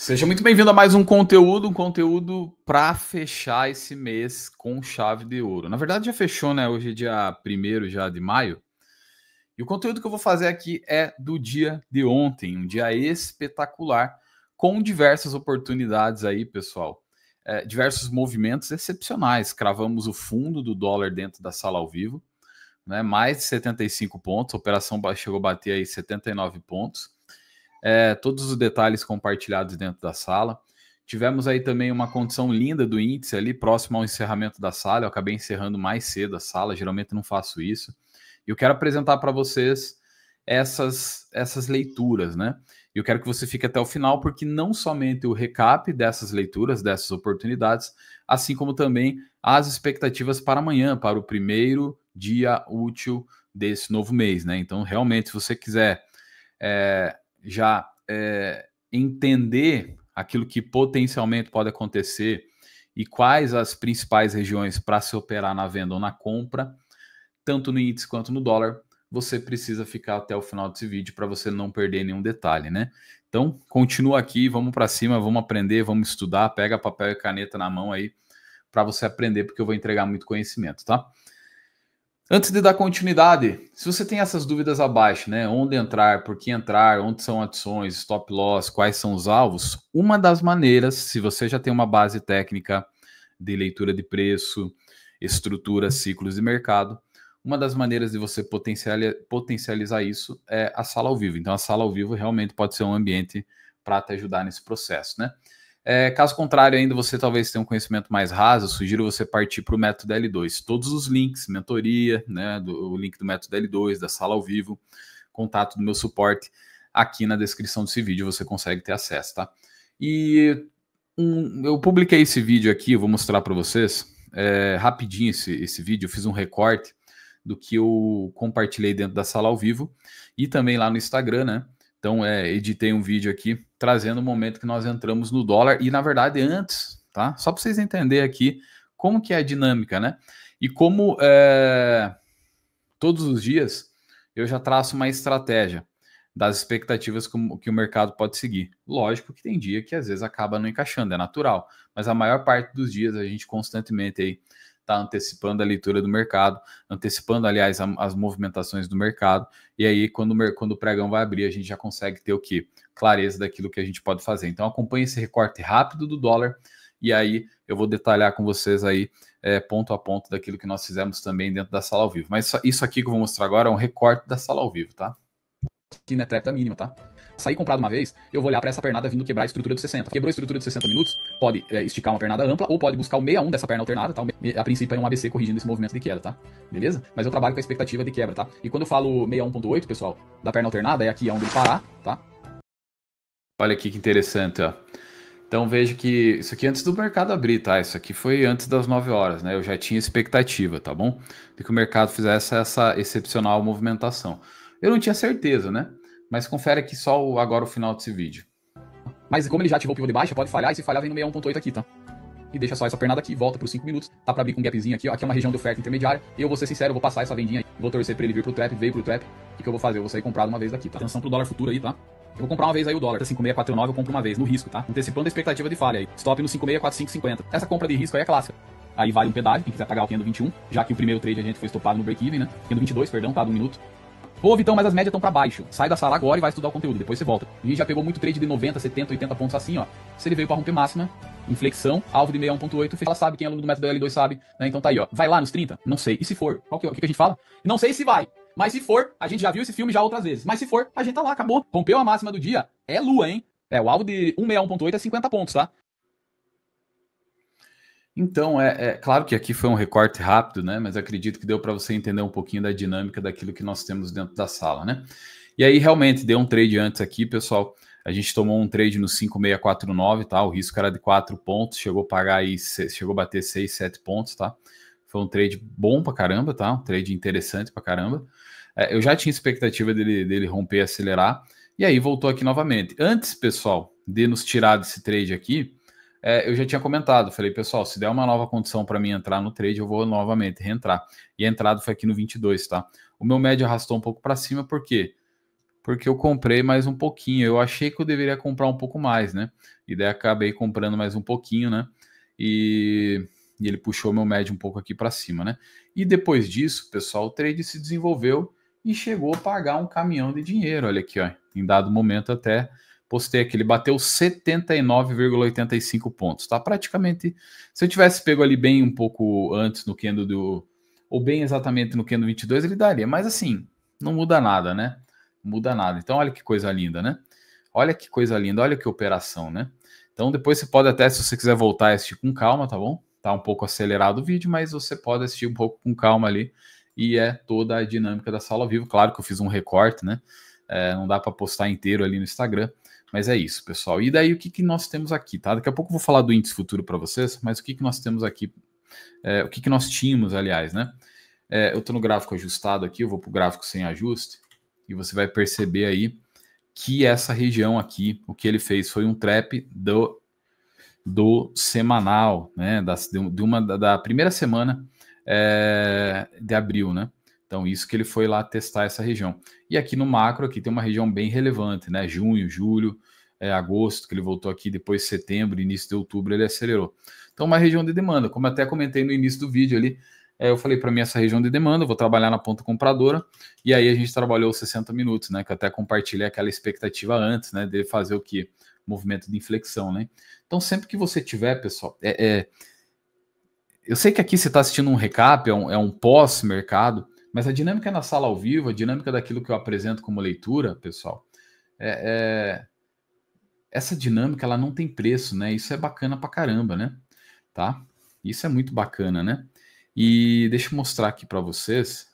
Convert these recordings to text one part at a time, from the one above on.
Seja muito bem-vindo a mais um conteúdo para fechar esse mês com chave de ouro. Na verdade já fechou, né? Hoje é dia 1º já de maio. E o conteúdo que eu vou fazer aqui é do dia de ontem, um dia espetacular, com diversas oportunidades aí, pessoal. Diversos movimentos excepcionais. Cravamos o fundo do dólar dentro da sala ao vivo, né? Mais de 75 pontos, a operação chegou a bater aí 79 pontos. Todos os detalhes compartilhados dentro da sala. Tivemos aí também uma condição linda do índice ali, próximo ao encerramento da sala. Eu acabei encerrando mais cedo a sala, geralmente não faço isso. E eu quero apresentar para vocês essas leituras, né? E eu quero que você fique até o final, porque não somente o recap dessas leituras, dessas oportunidades, assim como também as expectativas para amanhã, para o primeiro dia útil desse novo mês, né? Então, realmente, se você quiser já entender aquilo que potencialmente pode acontecer e quais as principais regiões para se operar na venda ou na compra, tanto no índice quanto no dólar, você precisa ficar até o final desse vídeo para você não perder nenhum detalhe, né? Então, continua aqui, vamos para cima, vamos aprender, vamos estudar, pega papel e caneta na mão aí para você aprender, porque eu vou entregar muito conhecimento, tá? Antes de dar continuidade, se você tem essas dúvidas abaixo, né? Onde entrar, por que entrar, onde são adições, stop loss, quais são os alvos? Uma das maneiras, se você já tem uma base técnica de leitura de preço, estrutura, ciclos de mercado, uma das maneiras de você potencializar isso é a sala ao vivo. Então, a sala ao vivo realmente pode ser um ambiente para te ajudar nesse processo, né? Caso contrário, ainda você talvez tenha um conhecimento mais raso, sugiro você partir para o método L2. Todos os links, mentoria, né, o link do método L2, da sala ao vivo, contato do meu suporte, aqui na descrição desse vídeo você consegue ter acesso, tá? E eu publiquei esse vídeo aqui, eu vou mostrar para vocês, rapidinho esse vídeo, eu fiz um recorte do que eu compartilhei dentro da sala ao vivo e também lá no Instagram, né? Então, editei um vídeo aqui trazendo o momento que nós entramos no dólar e, na verdade, antes, tá? Só para vocês entenderem aqui como que é a dinâmica, né? E como todos os dias eu já traço uma estratégia das expectativas que o mercado pode seguir. Lógico que tem dia que às vezes acaba não encaixando, é natural, mas a maior parte dos dias a gente constantemente aí está antecipando a leitura do mercado, antecipando, aliás, as movimentações do mercado, e aí quando o pregão vai abrir, a gente já consegue ter o quê? Clareza daquilo que a gente pode fazer. Então acompanhe esse recorte rápido do dólar, e aí eu vou detalhar com vocês aí ponto a ponto daquilo que nós fizemos também dentro da sala ao vivo. Mas isso aqui que eu vou mostrar agora é um recorte da sala ao vivo, tá? Aqui na trepta mínima, tá? Saí comprado uma vez, eu vou olhar para essa pernada vindo quebrar a estrutura de 60. Quebrou a estrutura de 60 minutos, pode esticar uma pernada ampla ou pode buscar o 61 dessa perna alternada, tá? A princípio é um ABC corrigindo esse movimento de queda, tá? Beleza? Mas eu trabalho com a expectativa de quebra, tá? E quando eu falo 61.8, pessoal, da perna alternada, é aqui onde ele parar, tá? Olha aqui que interessante, ó. Então veja que isso aqui é antes do mercado abrir, tá? Isso aqui foi antes das 9 horas, né? Eu já tinha expectativa, tá bom? De que o mercado fizesse essa excepcional movimentação. Eu não tinha certeza, né? Mas confere aqui só agora o final desse vídeo. Mas como ele já ativou o pivô de baixa, pode falhar, e se falhar vem no 61.8 aqui, tá? E deixa só essa pernada aqui, volta por 5 minutos, tá pra abrir com um gapzinho aqui, ó. Aqui é uma região de oferta intermediária. Eu vou ser sincero, eu vou passar essa vendinha aí, vou torcer pra ele vir pro trap, veio pro trap. O que eu vou fazer? Eu vou sair comprado uma vez daqui, tá? Atenção pro dólar futuro aí, tá? Eu vou comprar uma vez aí o dólar, tá 5,649, eu compro uma vez, no risco, tá? Antecipando a expectativa de falha aí. Stop no 5,645,50. Essa compra de risco aí é clássica. Aí vale um pedágio, quem quiser pagar o candle 21, já que o primeiro trade a gente foi estopado no break-even, né? Candle 22, perdão, tá? De 1 minuto. Pô, Vitão, mas as médias estão para baixo. Sai da sala agora e vai estudar o conteúdo, depois você volta. A gente já pegou muito trade de 90, 70, 80 pontos assim, ó. Se ele veio para romper máxima, inflexão, alvo de 61.8, ela sabe, quem é aluno do método L2 sabe, né? Então tá aí, ó. Vai lá nos 30? Não sei. E se for? O que a gente fala? Não sei se vai. Mas se for, a gente já viu esse filme já outras vezes. Mas se for, a gente tá lá, acabou. Rompeu a máxima do dia, é lua, hein? O alvo de 161.8 é 50 pontos, tá? Então, claro que aqui foi um recorte rápido, né? Mas acredito que deu para você entender um pouquinho da dinâmica daquilo que nós temos dentro da sala, né? E aí, realmente, deu um trade antes aqui, pessoal. A gente tomou um trade no 5,649, tá? O risco era de 4 pontos, chegou a pagar aí, chegou a bater 6, 7 pontos, tá? Foi um trade bom pra caramba, tá? Um trade interessante pra caramba. Eu já tinha expectativa dele romper e acelerar, e aí voltou aqui novamente. Antes, pessoal, de nos tirar desse trade aqui, eu já tinha comentado, falei, pessoal, se der uma nova condição para mim entrar no trade, eu vou novamente reentrar. E a entrada foi aqui no 22, tá? O meu médio arrastou um pouco para cima, por quê? porque eu comprei mais um pouquinho. Eu achei que eu deveria comprar um pouco mais, né? E daí acabei comprando mais um pouquinho, né? E ele puxou meu médio um pouco aqui para cima, né? E depois disso, pessoal, o trade se desenvolveu e chegou a pagar um caminhão de dinheiro. Olha aqui, ó. Em dado momento até postei aqui, ele bateu 79,85 pontos, tá? Praticamente, se eu tivesse pego ali bem um pouco antes no candle do, ou bem exatamente no candle 22, ele daria, mas assim, não muda nada, né? Não muda nada. Então, olha que coisa linda, né? Olha que coisa linda, olha que operação, né? Então, depois você pode até, se você quiser voltar a assistir com calma, tá bom? Tá um pouco acelerado o vídeo, mas você pode assistir um pouco com calma ali, e é toda a dinâmica da sala ao vivo. Claro que eu fiz um recorte, né? Não dá para postar inteiro ali no Instagram, mas é isso, pessoal. E daí o que nós temos aqui, tá? Daqui a pouco eu vou falar do índice futuro para vocês, mas o que nós temos aqui, o que nós tínhamos, aliás, né? Eu estou no gráfico ajustado aqui, eu vou para o gráfico sem ajuste, e você vai perceber aí que essa região aqui, o que ele fez foi um trap do semanal, né? Da primeira semana de abril, né? Então, isso que ele foi lá testar essa região. E aqui no macro, aqui tem uma região bem relevante, né? Junho, julho, agosto, que ele voltou aqui, depois setembro, início de outubro, ele acelerou. Então, uma região de demanda, como eu até comentei no início do vídeo ali, eu falei para mim essa região de demanda, eu vou trabalhar na ponta compradora, e aí a gente trabalhou 60 minutos, né? Que eu até compartilhei aquela expectativa antes, né? De fazer o quê? Movimento de inflexão, né? Então, sempre que você tiver, pessoal, eu sei que aqui você está assistindo um recap, é um pós-mercado, mas a dinâmica na sala ao vivo, a dinâmica daquilo que eu apresento como leitura, pessoal, essa dinâmica ela não tem preço, né? Isso é bacana pra caramba, né? Tá? Isso é muito bacana, né? E deixa eu mostrar aqui para vocês.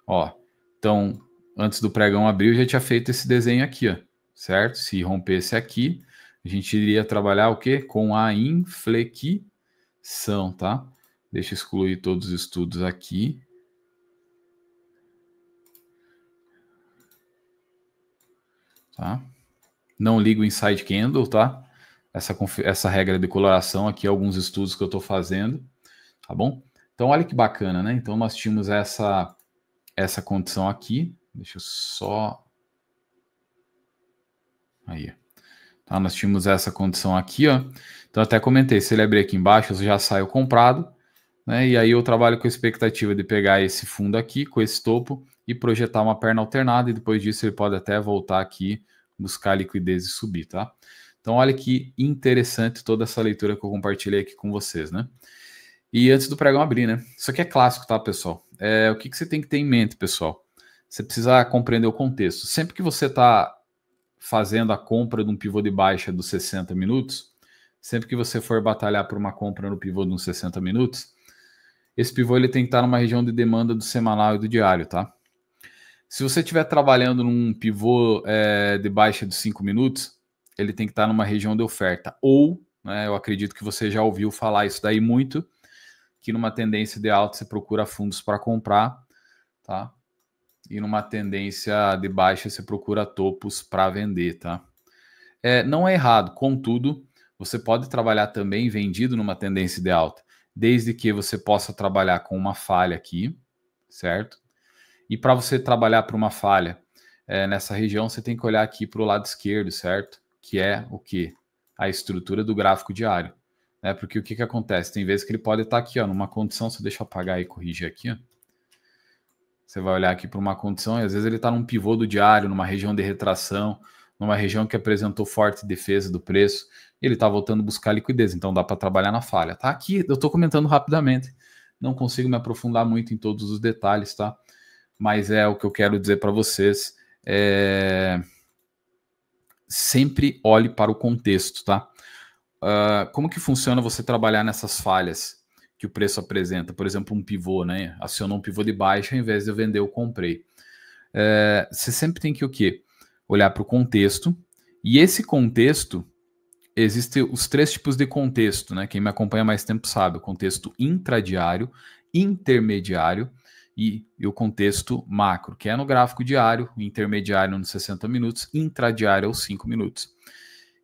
Ó, então, antes do pregão abrir, eu já tinha feito esse desenho aqui, ó, certo? Se rompesse aqui, a gente iria trabalhar o quê? Com a inflexão, tá? Deixa eu excluir todos os estudos aqui. Tá? Não ligo o Inside Candle, tá? Essa regra de coloração aqui, alguns estudos que eu estou fazendo, tá bom? Então, olha que bacana, né? Então, nós tínhamos essa condição aqui. Deixa eu só... Aí, tá? Nós tínhamos essa condição aqui, ó. Então, até comentei, se ele abrir aqui embaixo, eu já saio comprado, né? E aí eu trabalho com a expectativa de pegar esse fundo aqui, com esse topo, e projetar uma perna alternada, e depois disso ele pode até voltar aqui, buscar liquidez e subir, tá? Então, olha que interessante toda essa leitura que eu compartilhei aqui com vocês, né? E antes do pregão abrir, né? Isso aqui é clássico, tá, pessoal? O que você tem que ter em mente, pessoal? Você precisa compreender o contexto. Sempre que você está fazendo a compra de um pivô de baixa dos 60 minutos, sempre que você for batalhar por uma compra no pivô de uns 60 minutos, esse pivô ele tem que estar numa região de demanda do semanal e do diário, tá? Se você estiver trabalhando num pivô de baixa de 5 minutos, ele tem que estar numa região de oferta. Ou, né, eu acredito que você já ouviu falar isso daí muito, que numa tendência de alta você procura fundos para comprar, tá? E numa tendência de baixa você procura topos para vender, tá? Não é errado, contudo, você pode trabalhar também vendido numa tendência de alta, desde que você possa trabalhar com uma falha aqui, certo? E para você trabalhar para uma falha nessa região, você tem que olhar aqui para o lado esquerdo, certo? Que é o quê? A estrutura do gráfico diário. Né? Porque o que acontece? Tem vezes que ele pode estar aqui, ó, numa condição, se eu deixa eu apagar e corrigir aqui, ó. Você vai olhar aqui para uma condição e às vezes ele está num pivô do diário, numa região de retração, numa região que apresentou forte defesa do preço, e ele está voltando a buscar liquidez, então dá para trabalhar na falha. Tá aqui, eu estou comentando rapidamente, não consigo me aprofundar muito em todos os detalhes, tá? Mas é o que eu quero dizer para vocês. Sempre olhe para o contexto, tá? Como que funciona você trabalhar nessas falhas que o preço apresenta? Por exemplo, um pivô, né? Acionou um pivô de baixa, ao invés de eu vender, eu comprei. Você sempre tem que o quê? Olhar para o contexto. E esse contexto, existem os 3 tipos de contexto, né? Quem me acompanha mais tempo sabe. O contexto intradiário, intermediário e o contexto macro, que é no gráfico diário, intermediário nos 60 minutos, intradiário aos 5 minutos.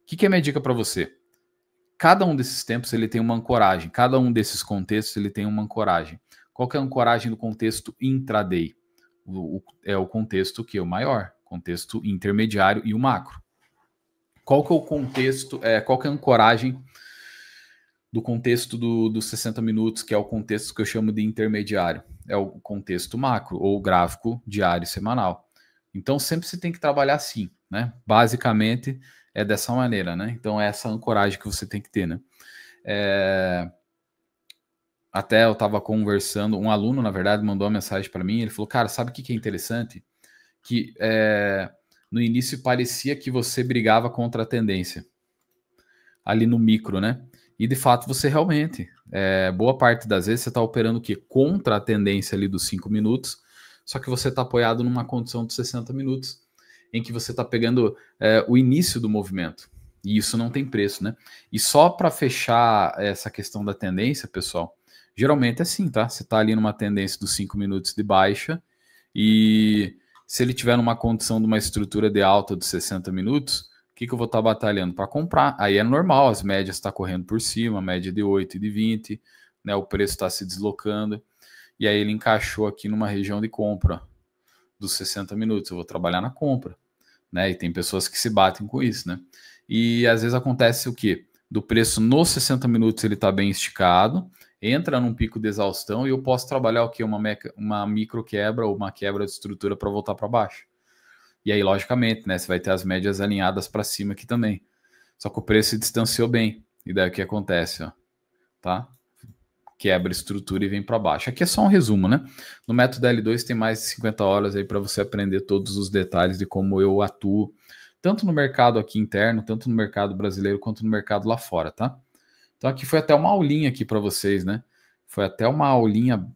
O que é a minha dica para você? Cada um desses tempos ele tem uma ancoragem, cada um desses contextos ele tem uma ancoragem. Qual que é a ancoragem do contexto intraday? É o contexto que é o maior, contexto intermediário e o macro. Qual que é o contexto, qual que é a ancoragem do contexto dos 60 minutos, que é o contexto que eu chamo de intermediário? É o contexto macro, ou gráfico diário e semanal. Então, sempre você tem que trabalhar assim, né? Basicamente, é dessa maneira, né? Então, é essa ancoragem que você tem que ter, né? Até eu estava conversando, um aluno, na verdade, mandou uma mensagem para mim, ele falou, cara, sabe o que é interessante? Que no início parecia que você brigava contra a tendência, ali no micro, né? E de fato você realmente, boa parte das vezes você está operando o quê? Contra a tendência ali dos 5 minutos, só que você está apoiado numa condição de 60 minutos, em que você está pegando o início do movimento. E isso não tem preço, né? E só para fechar essa questão da tendência, pessoal, geralmente é assim, tá? Você está ali numa tendência dos 5 minutos de baixa e se ele tiver numa condição de uma estrutura de alta de 60 minutos, o que eu vou estar batalhando para comprar? Aí é normal, as médias estão correndo por cima, média de 8 e de 20, né? O preço está se deslocando. E aí ele encaixou aqui numa região de compra dos 60 minutos. Eu vou trabalhar na compra, né? E tem pessoas que se batem com isso, né? E às vezes acontece o quê? Do preço nos 60 minutos ele está bem esticado, entra num pico de exaustão e eu posso trabalhar o quê? Uma micro quebra ou uma quebra de estrutura para voltar para baixo. E aí, logicamente, né, você vai ter as médias alinhadas para cima aqui também. Só que o preço se distanciou bem. E daí o que acontece? Ó, tá? Quebra a estrutura e vem para baixo. Aqui é só um resumo, né? No método L2 tem mais de 50 horas aí para você aprender todos os detalhes de como eu atuo, tanto no mercado aqui interno, tanto no mercado brasileiro, quanto no mercado lá fora, tá? Então aqui foi até uma aulinha aqui para vocês, né? Foi até uma aulinha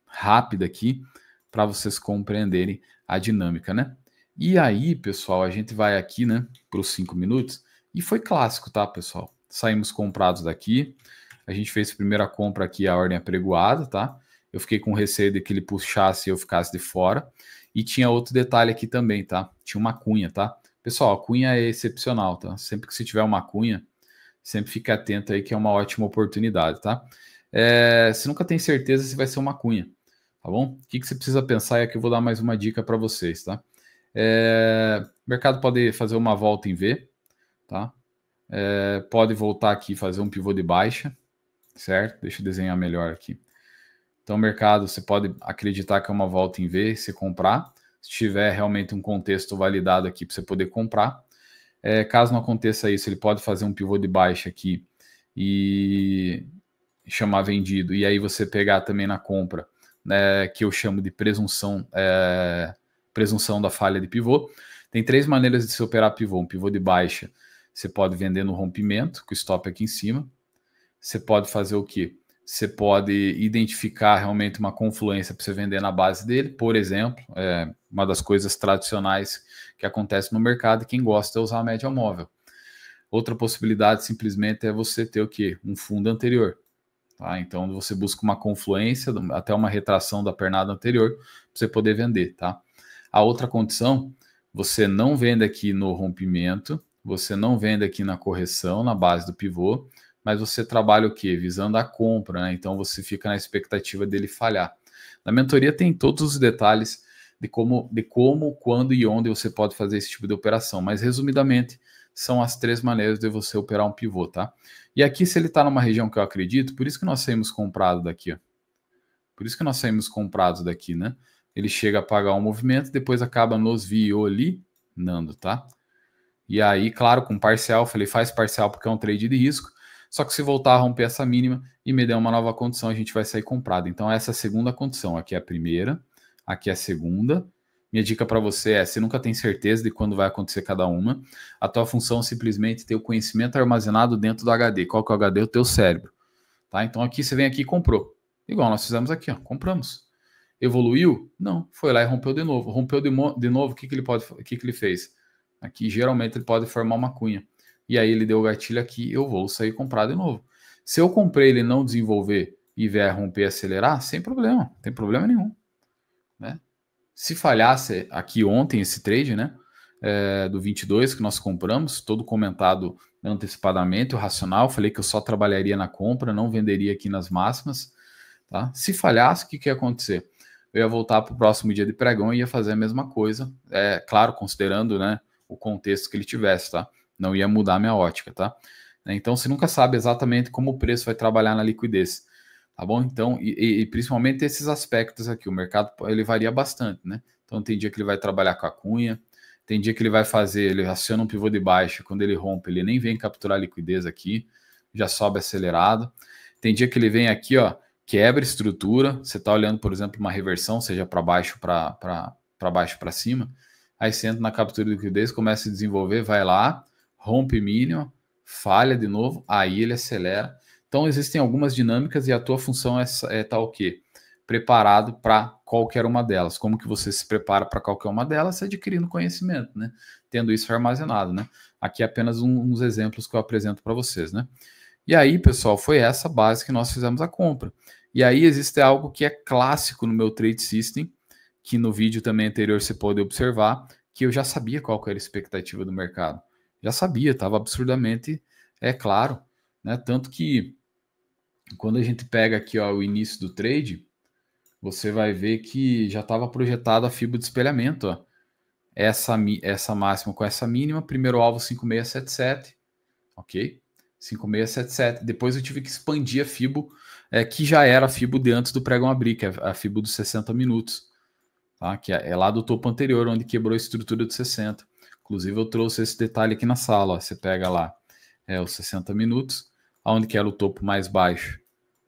rápida aqui para vocês compreenderem a dinâmica, né? E aí, pessoal, a gente vai aqui, né, para os 5 minutos, e foi clássico, tá, pessoal? Saímos comprados daqui, a gente fez a primeira compra aqui, a ordem apregoada, tá? Eu fiquei com receio de que ele puxasse e eu ficasse de fora, e tinha outro detalhe aqui também, tá? Tinha uma cunha, tá? Pessoal, a cunha é excepcional, tá? Sempre que se tiver uma cunha, sempre fique atento aí que é uma ótima oportunidade, tá? Você nunca tem certeza se vai ser uma cunha, tá bom? O que você precisa pensar é que eu vou dar mais uma dica para vocês, tá? O mercado pode fazer uma volta em V, tá? Pode voltar aqui e fazer um pivô de baixa, certo? Deixa eu desenhar melhor aqui. Então, o mercado, você pode acreditar que é uma volta em V, se comprar. Se tiver realmente um contexto validado aqui para você poder comprar. Caso não aconteça isso, ele pode fazer um pivô de baixa aqui e chamar vendido. E aí você pegar também na compra, né, que eu chamo de presunção da falha de pivô. Tem 3 maneiras de se operar pivô. Um pivô de baixa, você pode vender no rompimento, com o stop aqui em cima. Você pode fazer o quê? Você pode identificar realmente uma confluência para você vender na base dele. Por exemplo, uma das coisas tradicionais que acontece no mercado, quem gosta é usar a média móvel. Outra possibilidade simplesmente é você ter o quê? Um fundo anterior. Tá? Então você busca uma confluência, até uma retração da pernada anterior, para você poder vender. Tá? A outra condição, você não vende aqui no rompimento, você não vende aqui na correção, na base do pivô, mas você trabalha o quê? Visando a compra, né? Então você fica na expectativa dele falhar. Na mentoria tem todos os detalhes de como, quando e onde você pode fazer esse tipo de operação, mas resumidamente são as 3 maneiras de você operar um pivô, tá? E aqui, se ele está numa região que eu acredito, por isso que nós saímos comprados daqui, ó. Por isso que nós saímos comprados daqui, né? Ele chega a pagar um movimento, depois acaba nos violinando, tá? E aí, claro, com parcial, falei, faz parcial porque é um trade de risco, só que se voltar a romper essa mínima e me der uma nova condição, a gente vai sair comprado. Então, essa é a segunda condição. Aqui é a primeira, aqui é a segunda. Minha dica para você é, você nunca tem certeza de quando vai acontecer cada uma. A tua função é simplesmente ter o conhecimento armazenado dentro do HD. Qual que é o HD? O teu cérebro. Tá? Então, aqui você vem aqui e comprou. Igual nós fizemos aqui, ó, compramos. Evoluiu? Não. Foi lá e rompeu de novo. Rompeu de novo, o que ele fez? Aqui, geralmente, ele pode formar uma cunha. E aí ele deu o gatilho aqui, eu vou sair comprar de novo. Se eu comprei ele não desenvolver e vier romper e acelerar, sem problema, não tem problema nenhum. Né? Se falhasse aqui ontem esse trade, né, do 22 que nós compramos, todo comentado antecipadamente, o racional, falei que eu só trabalharia na compra, não venderia aqui nas máximas. Tá? Se falhasse, o que ia acontecer? eu ia voltar para o próximo dia de pregão e ia fazer a mesma coisa, claro, considerando, né, o contexto que ele tivesse, tá? Não ia mudar a minha ótica, tá? Então, você nunca sabe exatamente como o preço vai trabalhar na liquidez, tá bom? Então, e principalmente esses aspectos aqui, o mercado, ele varia bastante, né? Então, tem dia que ele vai trabalhar com a cunha, tem dia que ele vai fazer, ele aciona um pivô de baixo, quando ele rompe, ele nem vem capturar liquidez aqui, já sobe acelerado. Tem dia que ele vem aqui, ó, quebra estrutura, você está olhando, por exemplo, uma reversão, seja para baixo para baixo para cima, aí você entra na captura de liquidez, começa a desenvolver, vai lá, rompe mínimo, falha de novo, aí ele acelera. Então existem algumas dinâmicas e a tua função é estar o quê? Preparado para qualquer uma delas. Como que você se prepara para qualquer uma delas? Adquirindo conhecimento, né? Tendo isso armazenado, né? Aqui é apenas uns exemplos que eu apresento para vocês, né? E aí, pessoal, foi essa base que nós fizemos a compra. E aí existe algo que é clássico no meu Trade System, que no vídeo também anterior você pode observar, que eu já sabia qual que era a expectativa do mercado. Já sabia, estava absurdamente claro, né? Tanto que quando a gente pega aqui, ó, o início do trade, você vai ver que já estava projetado a fibra de espelhamento, ó. Essa máxima com essa mínima, primeiro alvo 5677, ok? 5677. Depois eu tive que expandir a FIBO, que já era a FIBO de antes do pregão abrir, que é a FIBO dos 60 minutos, tá? Que é lá do topo anterior, onde quebrou a estrutura de 60. Inclusive eu trouxe esse detalhe aqui na sala, ó. Você pega lá os 60 minutos, onde que era o topo mais baixo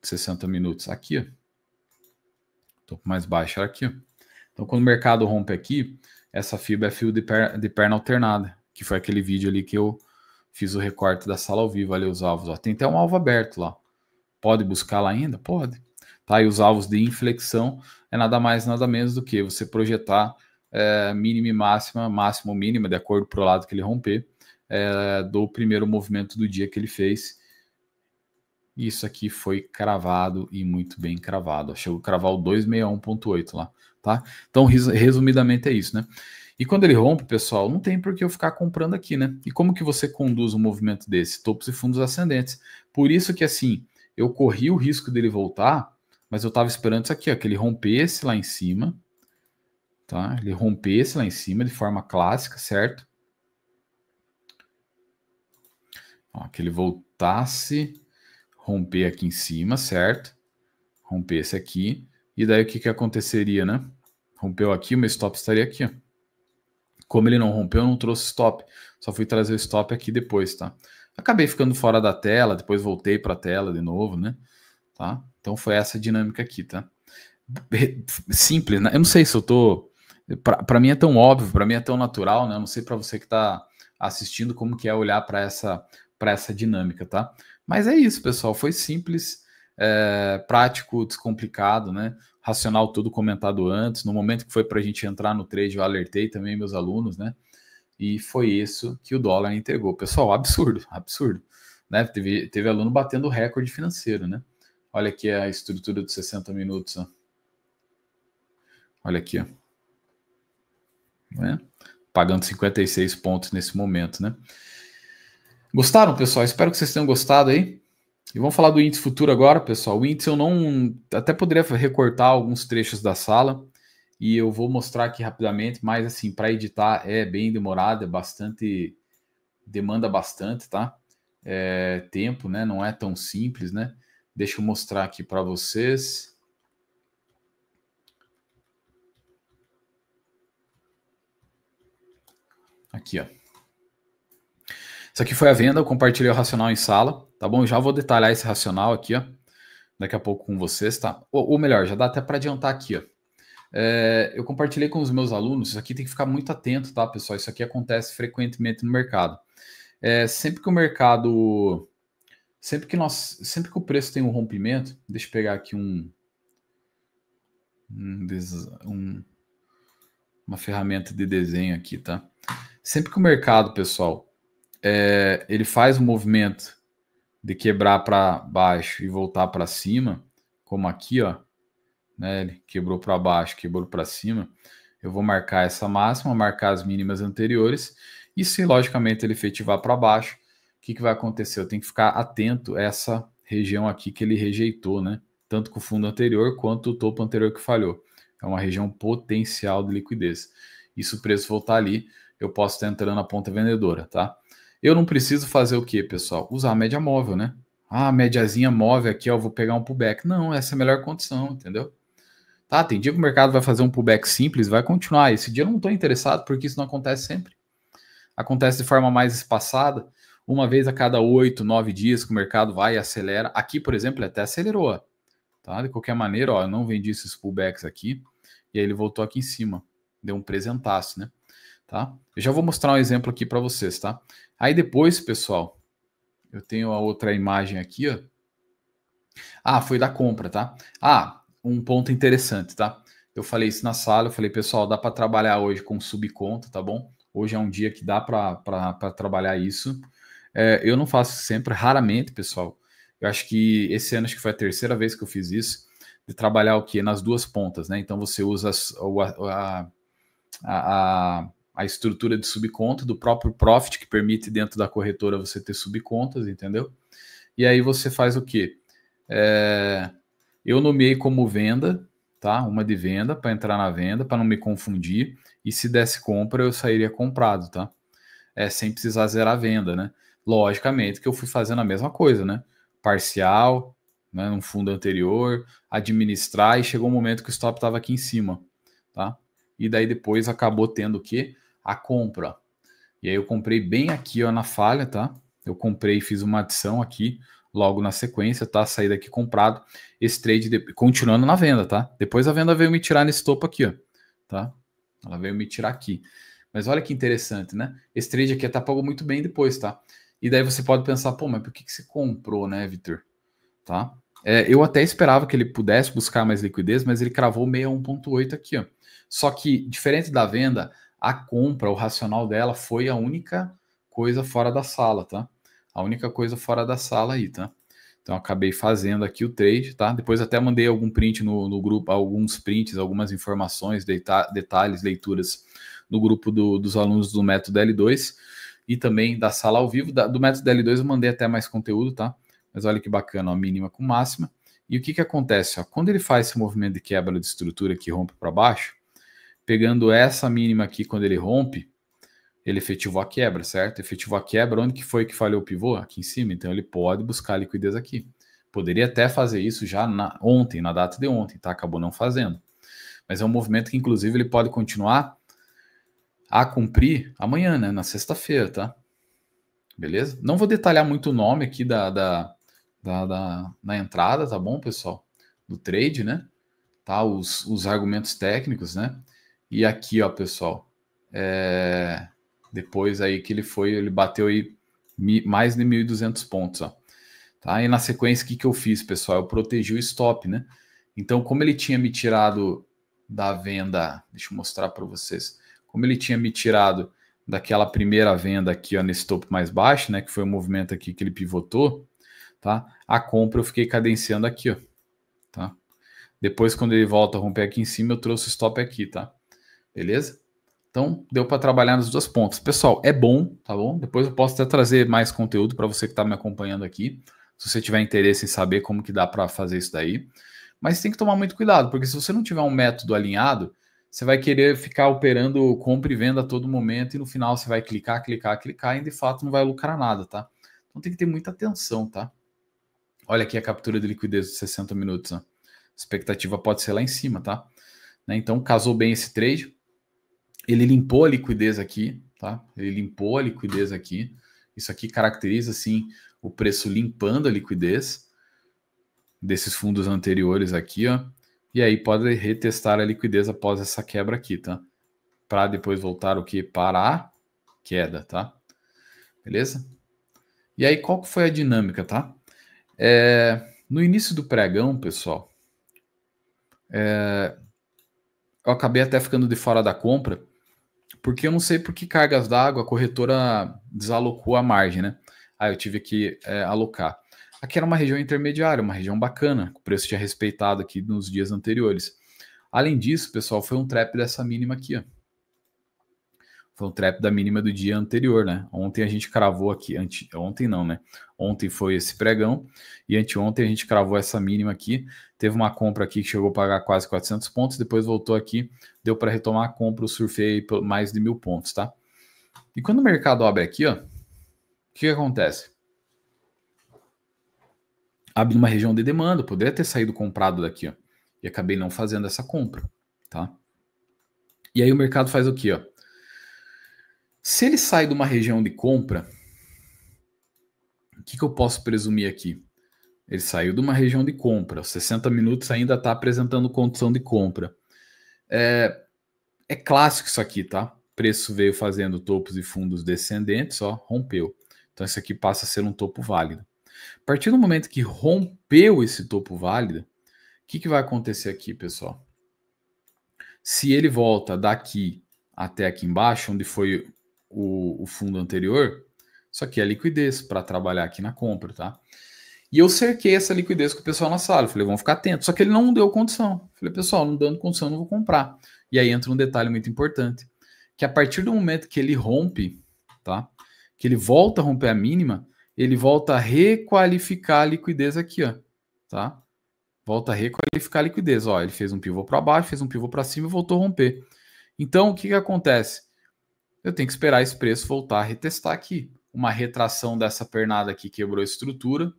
de 60 minutos, aqui, ó. O topo mais baixo era aqui, ó. Então quando o mercado rompe aqui, essa fibra é fio de perna alternada, que foi aquele vídeo ali que eu fiz o recorte da sala ao vivo, ali os alvos, ó. Tem até um alvo aberto lá. Pode buscar lá ainda? Pode. Tá, e os alvos de inflexão é nada mais, nada menos do que você projetar mínima e máxima, máximo ou mínima, de acordo para o lado que ele romper, do primeiro movimento do dia que ele fez. Isso aqui foi cravado e muito bem cravado. Chegou a cravar o 261.8 lá, tá? Então, resumidamente é isso, né? E quando ele rompe, pessoal, não tem por que eu ficar comprando aqui, né? E como que você conduz um movimento desse? Topos e fundos ascendentes. Por isso que, assim, eu corri o risco dele voltar, mas eu estava esperando isso aqui, ó, que ele rompesse lá em cima, tá? Ele rompesse lá em cima de forma clássica, certo? Ó, que ele voltasse, romper aqui em cima, certo? Rompesse aqui, e daí o que aconteceria, né? Rompeu aqui, o meu stop estaria aqui, ó. Como ele não rompeu, eu não trouxe stop. Só fui trazer o stop aqui depois, tá? Acabei ficando fora da tela, depois voltei para a tela de novo, né? Tá? Então foi essa dinâmica aqui, tá? Simples, né? Eu não sei se eu tô... Para mim é tão óbvio, para mim é tão natural, né? Eu não sei para você que tá assistindo como que é olhar para essa dinâmica, tá? Mas é isso, pessoal. Foi simples, prático, descomplicado, né? Racional tudo comentado antes. No momento que foi para a gente entrar no trade, eu alertei também meus alunos, né? E foi isso que o dólar entregou. Pessoal, absurdo, absurdo. Né? Teve aluno batendo recorde financeiro, né? Olha aqui a estrutura de 60 minutos. Ó. Olha aqui, ó. Né? Pagando 56 pontos nesse momento, né? Gostaram, pessoal? Espero que vocês tenham gostado aí. E vamos falar do índice futuro agora, pessoal. O índice eu não... Até poderia recortar alguns trechos da sala e eu vou mostrar aqui rapidamente, mas assim, para editar é bem demorado, é bastante... Demanda bastante, tá? Tempo, né? Não é tão simples, né? Deixa eu mostrar aqui para vocês. Aqui, ó. Isso aqui foi a venda, eu compartilhei o racional em sala, tá bom? Eu já vou detalhar esse racional aqui, ó. Daqui a pouco com vocês, tá? Ou melhor, já dá até para adiantar aqui, ó. Eu compartilhei com os meus alunos, isso aqui tem que ficar muito atento, tá, pessoal? Isso aqui acontece frequentemente no mercado. Sempre que o mercado... Sempre que o preço tem um rompimento, deixa eu pegar aqui uma ferramenta de desenho aqui, tá? Sempre que o mercado, pessoal, ele faz um movimento de quebrar para baixo e voltar para cima, como aqui, ó, né? Ele quebrou para baixo, quebrou para cima. Eu vou marcar essa máxima, marcar as mínimas anteriores, e se logicamente ele efetivar para baixo, o que vai acontecer? Eu tenho que ficar atento a essa região aqui que ele rejeitou, né? Tanto com o fundo anterior quanto o topo anterior que falhou. É uma região potencial de liquidez. E se o preço voltar ali, eu posso estar entrando na ponta vendedora, tá? Eu não preciso fazer o quê, pessoal? Usar a média móvel, né? Ah, a médiazinha móvel aqui, ó, eu vou pegar um pullback. Não, essa é a melhor condição, entendeu? Tá, tem dia que o mercado vai fazer um pullback simples, vai continuar. Esse dia eu não estou interessado, porque isso não acontece sempre. Acontece de forma mais espaçada, uma vez a cada 8, 9 dias que o mercado vai e acelera. Aqui, por exemplo, ele até acelerou, tá? De qualquer maneira, ó, eu não vendi esses pullbacks aqui, e aí ele voltou aqui em cima. Deu um presentaço, né? Tá? Eu já vou mostrar um exemplo aqui para vocês, tá? Aí depois, pessoal, eu tenho a outra imagem aqui, ó. Ah, foi da compra, tá? Ah, um ponto interessante, tá? Eu falei isso na sala, eu falei, pessoal, dá para trabalhar hoje com subconta, tá bom? Hoje é um dia que dá para trabalhar isso. Eu não faço sempre, raramente, pessoal. Eu acho que esse ano acho que foi a terceira vez que eu fiz isso, de trabalhar o quê? Nas duas pontas, né? Então você usa a estrutura de subconta do próprio Profit, que permite dentro da corretora você ter subcontas, entendeu? E aí você faz o quê? Eu nomeei como venda, tá? Uma de venda para entrar na venda, para não me confundir. E se desse compra, eu sairia comprado, tá? Sem precisar zerar a venda, né? Logicamente que eu fui fazendo a mesma coisa, né? Parcial, né? Num fundo anterior, administrar, e chegou um momento que o stop estava aqui em cima, tá? E daí depois acabou tendo o quê? A compra. E aí eu comprei bem aqui, ó, na falha, tá? Eu comprei, fiz uma adição aqui, logo na sequência, tá? Saí daqui comprado. Esse trade continuando na venda, tá? Depois a venda veio me tirar nesse topo aqui, ó, tá? Ela veio me tirar aqui. Mas olha que interessante, né? Esse trade aqui até pagou muito bem depois, tá? E daí você pode pensar, pô, mas por que você comprou, né, Vitor? Tá? Eu até esperava que ele pudesse buscar mais liquidez, mas ele cravou 61,8 aqui, ó. Só que, diferente da venda, a compra, o racional dela foi a única coisa fora da sala, tá? A única coisa fora da sala aí, tá? Então, acabei fazendo aqui o trade, tá? Depois até mandei algum print no grupo, alguns prints, algumas informações, detalhes, leituras no grupo dos alunos do método L2 e também da sala ao vivo. Do método L2 eu mandei até mais conteúdo, tá? Mas olha que bacana, ó, mínima com máxima. E o que acontece? Ó? Quando ele faz esse movimento de quebra de estrutura que rompe para baixo, pegando essa mínima aqui, quando ele rompe, ele efetivou a quebra, certo? Efetivou a quebra, onde que foi que falhou o pivô? Aqui em cima. Então ele pode buscar liquidez aqui. Poderia até fazer isso já ontem, na data de ontem, tá? Acabou não fazendo. Mas é um movimento que, inclusive, ele pode continuar a cumprir amanhã, né? Na sexta-feira, tá? Beleza? Não vou detalhar muito o nome aqui na entrada, tá bom, pessoal? Do trade, né? Tá? Os argumentos técnicos, né? E aqui, ó, pessoal, depois aí que ele bateu aí mais de 1.200 pontos, ó. Tá? E na sequência, o que eu fiz, pessoal? Eu protegi o stop, né? Então, como ele tinha me tirado da venda, deixa eu mostrar para vocês, como ele tinha me tirado daquela primeira venda aqui, ó, nesse topo mais baixo, né, que foi o movimento aqui que ele pivotou, tá? A compra eu fiquei cadenciando aqui, ó, tá? Depois, quando ele volta a romper aqui em cima, eu trouxe o stop aqui, tá? Beleza? Então, deu para trabalhar nas duas pontas. Pessoal, é bom, tá bom? Depois eu posso até trazer mais conteúdo para você que está me acompanhando aqui, se você tiver interesse em saber como que dá para fazer isso daí. Mas tem que tomar muito cuidado, porque se você não tiver um método alinhado, você vai querer ficar operando compra e venda a todo momento e no final você vai clicar e de fato não vai lucrar nada, tá? Então tem que ter muita atenção, tá? Olha aqui a captura de liquidez de 60 minutos, ó. A expectativa pode ser lá em cima, tá? Né? Então casou bem esse trade. Ele limpou a liquidez aqui, tá? Ele limpou a liquidez aqui. Isso aqui caracteriza, assim, o preço limpando a liquidez desses fundos anteriores aqui, ó. E aí pode retestar a liquidez após essa quebra aqui, tá? Para depois voltar o que? Para a queda, tá? Beleza? E aí, qual que foi a dinâmica, tá? No início do pregão, pessoal, eu acabei até ficando de fora da compra, porque eu não sei por que cargas d'água a corretora desalocou a margem, né? Aí eu tive que alocar. Aqui era uma região intermediária, uma região bacana, o preço tinha respeitado aqui nos dias anteriores. Além disso, pessoal, foi um trap dessa mínima aqui, ó. Foi o trap da mínima do dia anterior, né? Ontem a gente cravou aqui, ontem não, né? Ontem foi esse pregão e anteontem a gente cravou essa mínima aqui. Teve uma compra aqui que chegou a pagar quase 400 pontos, depois voltou aqui, deu para retomar a compra, eu surfei por mais de 1.000 pontos, tá? E quando o mercado abre aqui, ó, o que acontece? Abre uma região de demanda, poderia ter saído comprado daqui, ó, e acabei não fazendo essa compra, tá? E aí o mercado faz o quê, ó? Se ele sai de uma região de compra, o que eu posso presumir aqui? Ele saiu de uma região de compra, 60 minutos ainda está apresentando condição de compra. É clássico isso aqui, tá? Preço veio fazendo topos e fundos descendentes, ó, rompeu. Então isso aqui passa a ser um topo válido. A partir do momento que rompeu esse topo válido, o que vai acontecer aqui, pessoal? Se ele volta daqui até aqui embaixo, onde foi o fundo anterior, isso aqui é liquidez para trabalhar aqui na compra, tá? E eu cerquei essa liquidez com o pessoal na sala. Falei, vamos ficar atentos. Só que ele não deu condição. Falei, pessoal, não dando condição, não vou comprar. E aí entra um detalhe muito importante, que a partir do momento que ele rompe, tá? Que ele volta a romper a mínima, ele volta a requalificar a liquidez aqui, ó, tá? Volta a requalificar a liquidez. Ó, ele fez um pivô para baixo, fez um pivô para cima e voltou a romper. Então, o que acontece? Eu tenho que esperar esse preço voltar a retestar aqui. Uma retração dessa pernada aqui quebrou a estrutura,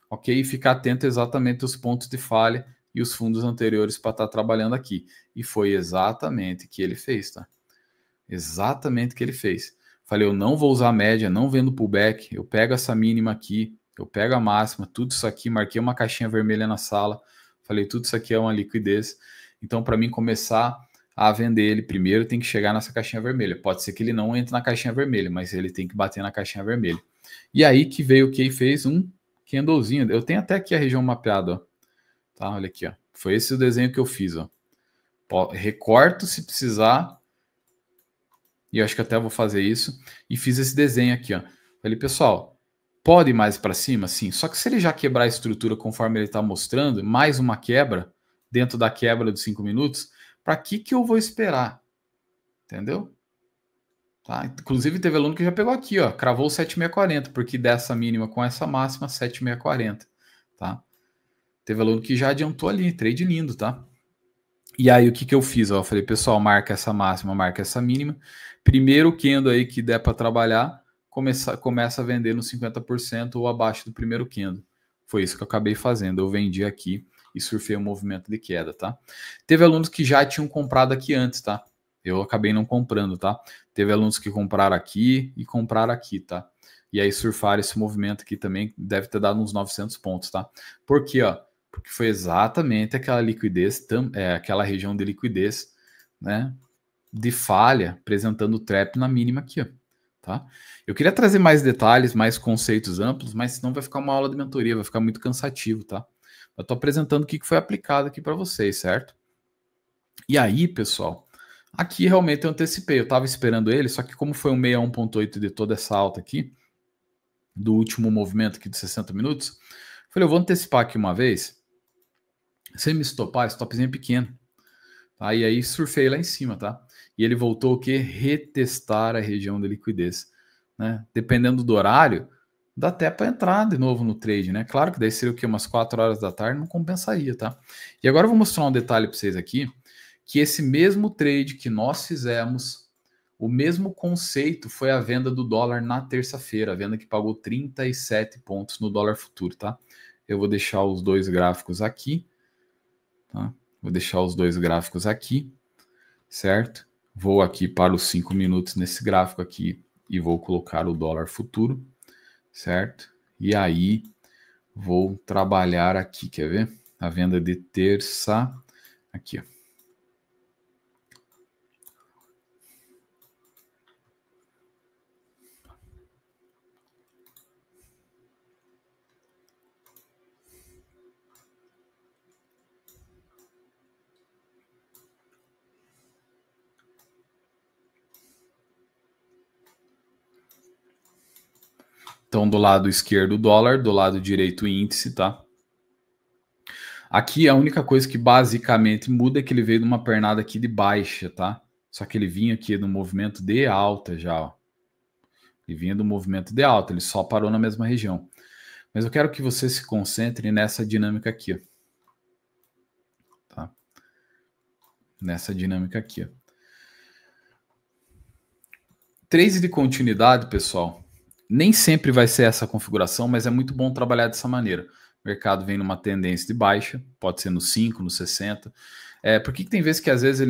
ok? E ficar atento exatamente aos pontos de falha e os fundos anteriores para estar trabalhando aqui. E foi exatamente o que ele fez, tá? Exatamente o que ele fez. Falei, eu não vou usar a média, não vendo pullback, eu pego essa mínima aqui, eu pego a máxima, tudo isso aqui, marquei uma caixinha vermelha na sala, falei, tudo isso aqui é uma liquidez. Então, para mim começar a vender ele primeiro, tem que chegar nessa caixinha vermelha. Pode ser que ele não entre na caixinha vermelha, mas ele tem que bater na caixinha vermelha. E aí que veio o que fez um candlezinho. Eu tenho até aqui a região mapeada, ó. Tá, olha aqui, ó. Foi esse o desenho que eu fiz, ó. Recorto se precisar. E eu acho que até vou fazer isso. E fiz esse desenho aqui, ó. Falei, pessoal, pode ir mais para cima? Sim. Só que se ele já quebrar a estrutura conforme ele está mostrando, mais uma quebra, dentro da quebra dos 5 minutos, para que eu vou esperar? Entendeu? Tá? Inclusive teve aluno que já pegou aqui, ó, cravou 7640, porque dessa mínima com essa máxima, 7640, tá? Teve aluno que já adiantou ali, trade lindo, tá? E aí o que eu fiz? Ó, eu falei, pessoal, marca essa máxima, marca essa mínima. Primeiro candle aí que der para trabalhar, começa a vender no 50% ou abaixo do primeiro candle. Foi isso que eu acabei fazendo. Eu vendi aqui e surfei o movimento de queda, tá? Teve alunos que já tinham comprado aqui antes, tá? Eu acabei não comprando, tá? Teve alunos que compraram aqui e compraram aqui, tá? E aí surfaram esse movimento aqui também, deve ter dado uns 900 pontos, tá? Por quê, ó? Porque foi exatamente aquela liquidez, aquela região de liquidez, né? De falha, apresentando o trap na mínima aqui, ó. Tá? Eu queria trazer mais detalhes, mais conceitos amplos, mas senão vai ficar uma aula de mentoria, vai ficar muito cansativo, tá? Eu tô apresentando o que foi aplicado aqui para vocês, certo? E aí, pessoal, aqui realmente eu antecipei, eu estava esperando ele, só que como foi um 61.8 de toda essa alta aqui, do último movimento aqui de 60 minutos, falei, eu vou antecipar aqui uma vez, sem me estopar, stopzinho pequeno, tá? E aí surfei lá em cima, tá? E ele voltou o quê? Retestar a região de liquidez, né? Dependendo do horário, dá até para entrar de novo no trade, né? Claro que daí seria o quê? Umas 4 horas da tarde, não compensaria, tá? E agora eu vou mostrar um detalhe para vocês aqui, que esse mesmo trade que nós fizemos, o mesmo conceito foi a venda do dólar na terça-feira, a venda que pagou 37 pontos no dólar futuro, tá? Eu vou deixar os dois gráficos aqui, tá? Vou deixar os dois gráficos aqui, certo? Vou aqui para os 5 minutos nesse gráfico aqui e vou colocar o dólar futuro, certo? E aí vou trabalhar aqui, quer ver? A venda de terça, aqui, ó. Então, do lado esquerdo o dólar, do lado direito o índice, tá? Aqui a única coisa que basicamente muda é que ele veio de uma pernada aqui de baixa, tá? Só que ele vinha aqui no movimento de alta já, ó. Ele vinha do movimento de alta, ele só parou na mesma região. Mas eu quero que você se concentre nessa dinâmica aqui, ó. Tá? Nessa dinâmica aqui, ó. Trade de continuidade, pessoal, nem sempre vai ser essa configuração, mas é muito bom trabalhar dessa maneira. O mercado vem numa tendência de baixa, pode ser no 5, no 60. Por que tem vezes que às vezes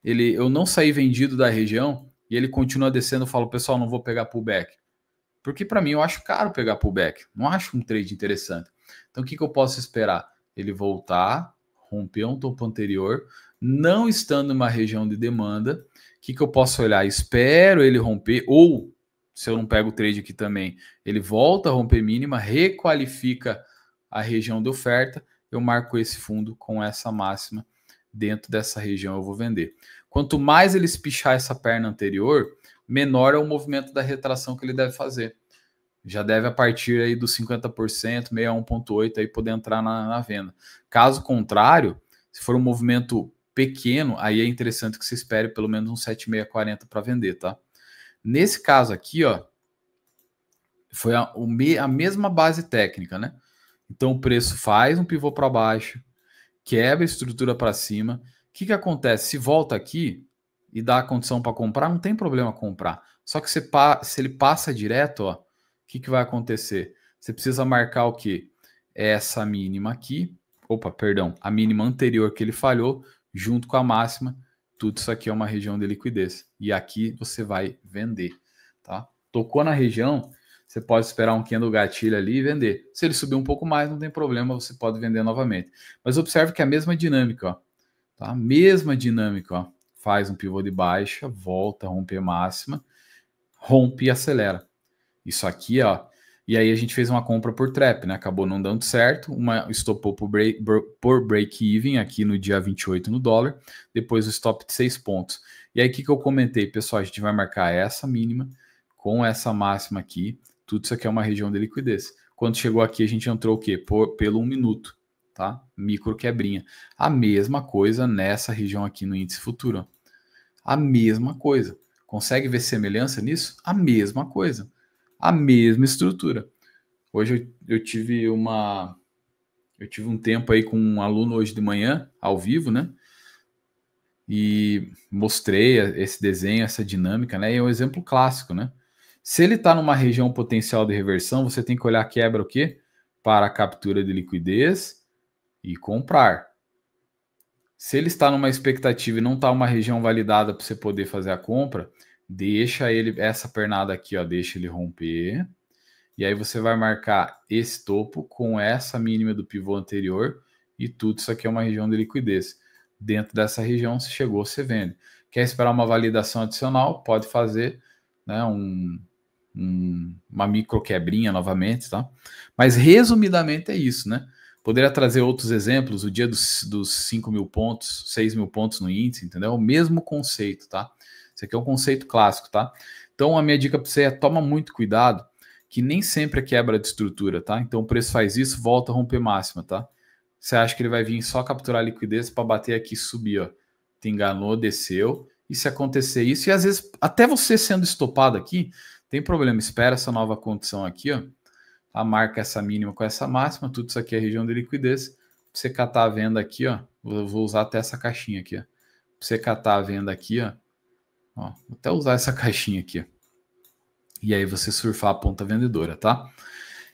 eu não saí vendido da região e ele continua descendo, eu falo, pessoal, não vou pegar pullback. Porque para mim eu acho caro pegar pullback, não acho um trade interessante. Então o que eu posso esperar? Ele voltar, romper um topo anterior, não estando numa região de demanda. O que eu posso olhar? Espero ele romper, ou se eu não pego o trade aqui também, ele volta a romper mínima, requalifica a região de oferta, eu marco esse fundo com essa máxima, dentro dessa região eu vou vender. Quanto mais ele espichar essa perna anterior, menor é o movimento da retração que ele deve fazer. Já deve a partir aí dos 50%, 61,8 aí poder entrar na venda. Caso contrário, se for um movimento pequeno, aí é interessante que você espere pelo menos um 7,640 para vender, tá? Nesse caso aqui, ó, foi a mesma base técnica, né? Então o preço faz um pivô para baixo, quebra a estrutura para cima. O que acontece? Se volta aqui e dá a condição para comprar, não tem problema comprar. Só que se ele passa direto, ó, o que vai acontecer? Você precisa marcar o quê? Essa mínima aqui, a mínima anterior que ele falhou, junto com a máxima, tudo isso aqui é uma região de liquidez. E aqui você vai vender, tá? Tocou na região, você pode esperar um candle gatilho ali e vender. Se ele subir um pouco mais, não tem problema, você pode vender novamente. Mas observe que é a mesma dinâmica, ó, tá? Mesma dinâmica, ó. Faz um pivô de baixa, volta a romper máxima, rompe e acelera. Isso aqui, ó. E aí a gente fez uma compra por trap, né? Acabou não dando certo. Uma estopou por break-even aqui no dia 28 no dólar. Depois o stop de 6 pontos. E aí o que eu comentei? Pessoal, a gente vai marcar essa mínima com essa máxima aqui. Tudo isso aqui é uma região de liquidez. Quando chegou aqui, a gente entrou o quê? Pelo 1 minuto, tá? Micro quebrinha. A mesma coisa nessa região aqui no índice futuro. Ó. A mesma coisa. Consegue ver semelhança nisso? A mesma coisa. A mesma estrutura. Hoje eu tive um tempo aí com um aluno hoje de manhã, ao vivo, né? E mostrei esse desenho, essa dinâmica, né? E é um exemplo clássico, né? Se ele está numa região potencial de reversão, você tem que olhar quebra o quê? Para a captura de liquidez e comprar. Se ele está numa expectativa e não está uma região validada para você poder fazer a compra, deixa ele, essa pernada aqui, ó, deixa ele romper. E aí você vai marcar esse topo com essa mínima do pivô anterior e tudo isso aqui é uma região de liquidez. Dentro dessa região, se chegou, você vende. Quer esperar uma validação adicional? Pode fazer, né, uma micro quebrinha novamente, tá? Mas resumidamente é isso, né? Poderia trazer outros exemplos, o dia dos 5 mil pontos, 6 mil pontos no índice, entendeu? O mesmo conceito, tá? Isso aqui é um conceito clássico, tá? Então a minha dica para você é toma muito cuidado, que nem sempre é quebra de estrutura, tá? Então o preço faz isso, volta a romper máxima, tá? Você acha que ele vai vir só capturar liquidez para bater aqui e subir, ó. Te enganou, desceu. E se acontecer isso, e às vezes até você sendo estopado aqui, tem problema, espera essa nova condição aqui, ó. A marca essa mínima com essa máxima, tudo isso aqui é região de liquidez. Pra você catar a venda aqui, ó. Vou usar até essa caixinha aqui, ó. Pra você catar a venda aqui, ó. Ó, vou até usar essa caixinha aqui, ó. E aí você surfar a ponta vendedora, tá?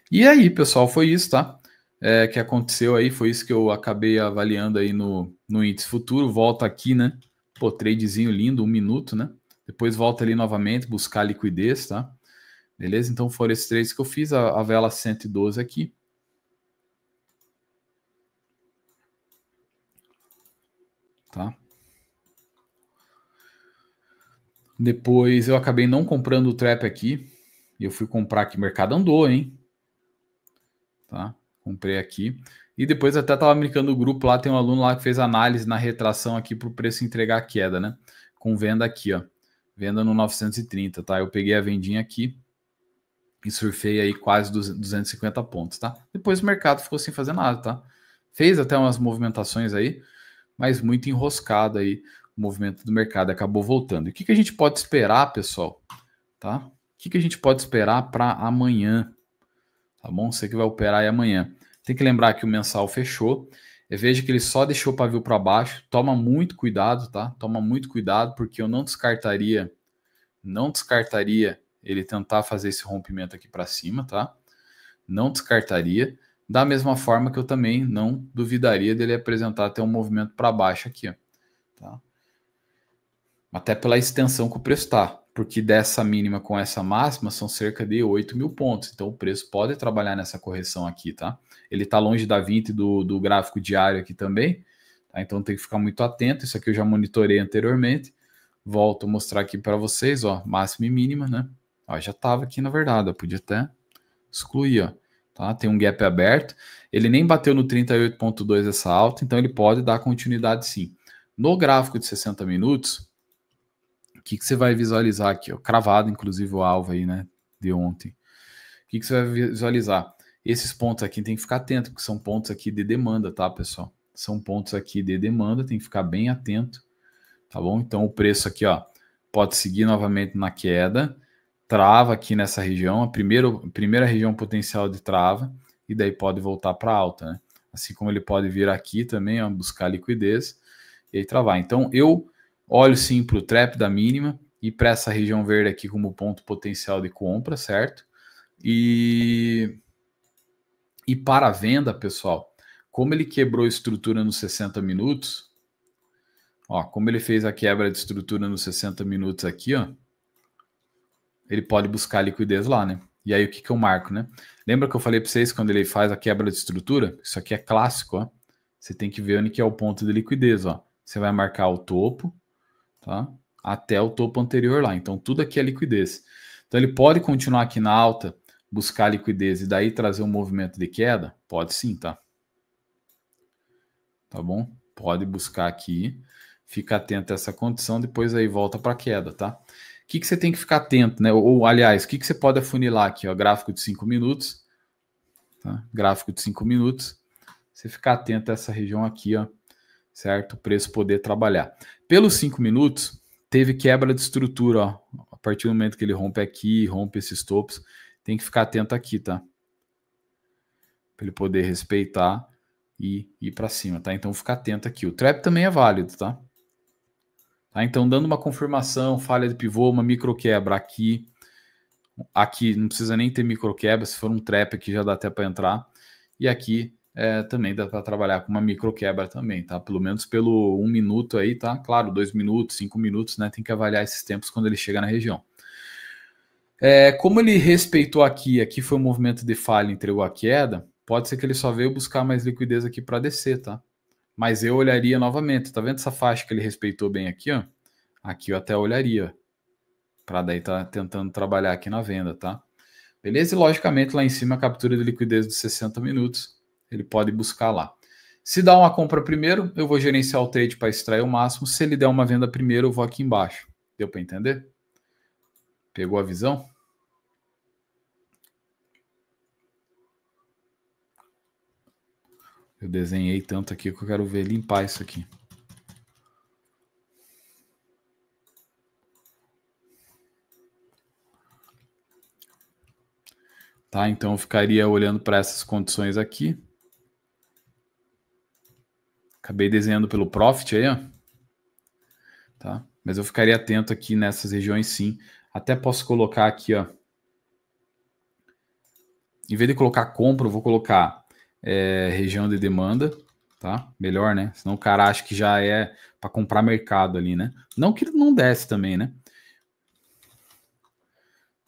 E aí, pessoal, foi isso, tá? Que aconteceu aí, foi isso que eu acabei avaliando aí no índice futuro. Volta aqui, né? Pô, tradezinho lindo, 1 minuto, né? Depois volta ali novamente, buscar liquidez, tá? Beleza? Então foram esses trades que eu fiz, a vela 112 aqui. Tá? Depois eu acabei não comprando o trap aqui. E eu fui comprar aqui. O mercado andou, hein? Tá? Comprei aqui. E depois até estava brincando no grupo lá, tem um aluno lá que fez análise na retração aqui para o preço entregar a queda, né? Com venda aqui, ó. Venda no 930, tá? Eu peguei a vendinha aqui e surfei aí quase 250 pontos, tá? Depois o mercado ficou sem fazer nada, tá? Fez até umas movimentações aí, mas muito enroscado aí. o movimento do mercado acabou voltando. E o que a gente pode esperar, pessoal? Tá? O que a gente pode esperar para amanhã? Tá bom? Você que vai operar aí amanhã. Tem que lembrar que o mensal fechou. Veja que ele só deixou o pavio para baixo. Toma muito cuidado, tá? Toma muito cuidado, porque eu não descartaria ele tentar fazer esse rompimento aqui para cima, tá? Não descartaria. Da mesma forma que eu também não duvidaria dele apresentar até um movimento para baixo aqui, ó, tá? Até pela extensão que o preço está, porque dessa mínima com essa máxima são cerca de 8 mil pontos. Então o preço pode trabalhar nessa correção aqui, tá? Ele está longe da 20 do gráfico diário aqui também, tá? Então tem que ficar muito atento. Isso aqui eu já monitorei anteriormente. Volto a mostrar aqui para vocês, ó, máxima e mínima, né? Ó, já estava aqui na verdade, eu podia até excluir, ó. Tá? Tem um gap aberto. Ele nem bateu no 38,2 essa alta, então ele pode dar continuidade sim. No gráfico de 60 minutos, o que você vai visualizar aqui? Ó? Cravado, inclusive, o alvo aí, né? De ontem. O que você vai visualizar? Esses pontos aqui tem que ficar atento, porque são pontos aqui de demanda, tá, pessoal? São pontos aqui de demanda, tem que ficar bem atento, tá bom? Então o preço aqui, ó, pode seguir novamente na queda, trava aqui nessa região, a primeira região potencial de trava, e daí pode voltar para alta, né? Assim como ele pode vir aqui também, ó, buscar liquidez e aí travar. Então eu olho sim para o trap da mínima e para essa região verde aqui como ponto potencial de compra, certo? E para a venda, pessoal, como ele quebrou estrutura nos 60 minutos, ó, como ele fez a quebra de estrutura nos 60 minutos aqui, ó, ele pode buscar liquidez lá, né? E aí o que eu marco, né? Lembra que eu falei para vocês quando ele faz a quebra de estrutura? Isso aqui é clássico, ó. Você tem que ver onde que é o ponto de liquidez, ó. Você vai marcar o topo, tá? Até o topo anterior lá. Então tudo aqui é liquidez. Então ele pode continuar aqui na alta, buscar liquidez e daí trazer um movimento de queda? Pode sim, tá? Tá bom? Pode buscar aqui, fica atento a essa condição, depois aí volta para queda, tá? O que você tem que ficar atento, né? Ou aliás, o que você pode afunilar aqui, ó? Gráfico de 5 minutos, tá? Gráfico de 5 minutos. Você ficar atento a essa região aqui, ó, certo? O preço poder trabalhar. Pelos 5 minutos, teve quebra de estrutura, ó. A partir do momento que ele rompe aqui, rompe esses topos, tem que ficar atento aqui, tá? Para ele poder respeitar e ir para cima, tá? Então fica atento aqui. O trap também é válido, tá? Tá? Então dando uma confirmação, falha de pivô, uma micro quebra aqui. Aqui não precisa nem ter micro quebra, se for um trap aqui já dá até para entrar. E aqui também dá para trabalhar com uma micro quebra também, tá? Pelo menos pelo 1 minuto aí, tá? Claro, 2 minutos, 5 minutos, né? Tem que avaliar esses tempos quando ele chega na região. Como ele respeitou aqui foi um movimento de falha, entregou a queda, pode ser que ele só veio buscar mais liquidez aqui para descer, tá? Mas eu olharia novamente, tá vendo essa faixa que ele respeitou bem aqui, ó? Aqui eu até olharia, para daí tá tentando trabalhar aqui na venda, tá? Beleza? E logicamente lá em cima a captura de liquidez de 60 minutos, ele pode buscar lá. Se dá uma compra primeiro, eu vou gerenciar o trade para extrair o máximo. Se ele der uma venda primeiro, eu vou aqui embaixo. Deu para entender? Pegou a visão? Eu desenhei tanto aqui que eu quero ver limpar isso aqui. Tá, então eu ficaria olhando para essas condições aqui. Acabei desenhando pelo Profit aí, ó. Tá? Mas eu ficaria atento aqui nessas regiões sim. Até posso colocar aqui, ó. Em vez de colocar compra, eu vou colocar região de demanda, tá? Melhor, né? Senão o cara acha que já é para comprar mercado ali, né? Não que ele não desce também, né?